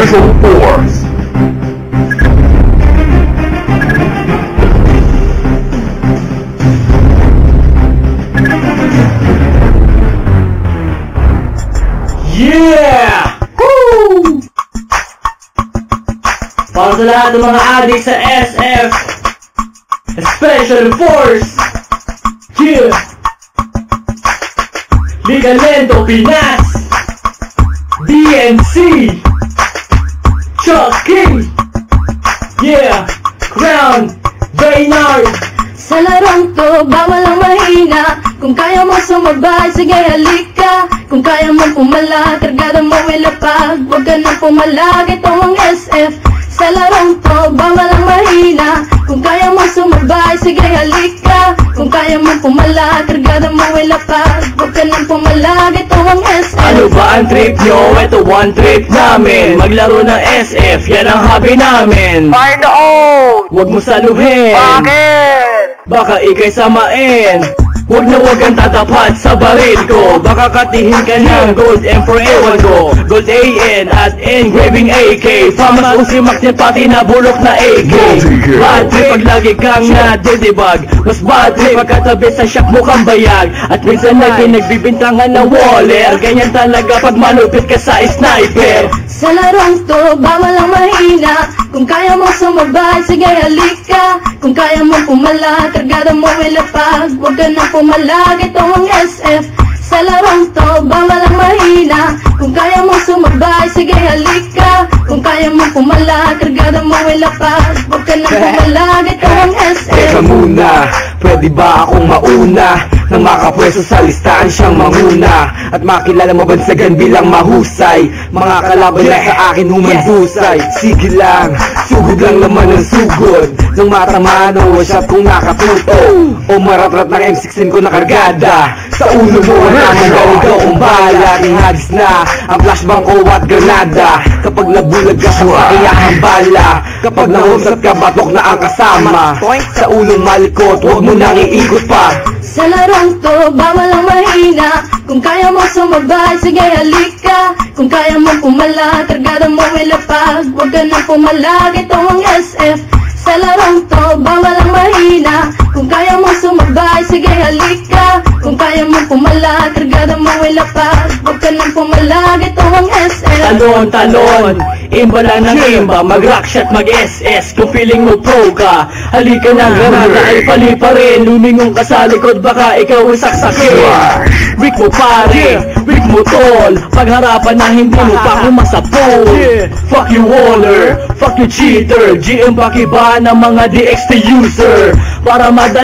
Special Force. Yeah! Woo! Para sa lahat ng mga adik sa SF Special Force. Yeah! Ligamento Pinas, DNC, Chucky, yeah, Crown, Baynard. Sa larong to, bawal ang mahina. Kung kaya mo sumabay, sige halika. Kung kaya mo pumala, kargada mo ilapag. Huwag ka nang pumalag, ito ang SF. Sa larong to, bawal ang mahina. Kung kaya mo sumabay, sige halika. Kung kaya mo pumala, kargada mo ilapag. Huwag ka nang pumalag, ito ang SF. Ano ba ang trip nyo? Ito one trip namin. Maglaro ng SF, yan ang hobby namin. Find out! Huwag mo saluhin, Bakit? baka ikay samain. Huwag na huwag kang tatapat sa baril ko. Baka katihin ka ng Gold M4 ewan ko. Gold AN at engraving AK. Famas usimak niya pati na bulok na AK. Bad trip pag lagi kang nadidibag. Mas bad trip pagkatabi sa shop mo kang bayag. At minsan lagi nagbibintangan na waller. Ganyan talaga pag malupit ka sa sniper. Sa larong to, bawal ang mahina. Kung kaya mo sumabay, sige halika. Kung kaya mo pumala, kargada mo ilapag. Huwag ka nang pumalag, ito ang SF. Sa larong to, bawal ang mahina. Kung kaya mo sumabay, sige halika. Kung kaya mo pumala, kargada mo ilapag. Huwag ka nang pumalag, ito ang SF. Teka muna, pwede ba akong mauna? Nang makapwesto sa listahan siyang manguna. At makilala mabansagan bilang mahusay. Mga kalaban na sa akin humandusay. Sige lang, sugod lang naman ang sugod. Nang matamaan o shot kong nakatuto. O maratrat ng M16 ko nakargada. Sa ulo mo wala naman ikaw kung bahala. Inagis na ang flashbang ko at granada. Kapag nabulag ka sa kaya ang bala. Kapag nahusat ka batok na ang kasama. Sa ulong malikot huwag mo nang iikot pa. Sa larong to, bawal ang mahina. Kung kaya mo sumabay, sige halika. Kung kaya mo pumala, kargada mo ilapag. Huwag ka nang pumalag, ito ang SF. Sa larong to, bawal ang mahina. Kung kaya mo sumabay, sige halika. Kung kaya mo pumala, kargada mo ilapag. Huwag ka nang pumalag, ito ang SF. Talon, talon, imba lang ng imba. Mag-rockshot, mag-SS. Kung feeling mo pro ka, halika na, granada ay pali pa rin. Lumingong ka sa likod, baka ikaw ay saksakin. Weak mo pare, weak mo tol. Pagharapan na hindi mo pa kumasapol. Fuck you waller, fuck you cheater. GM pakiba ng mga DXT user. Para madali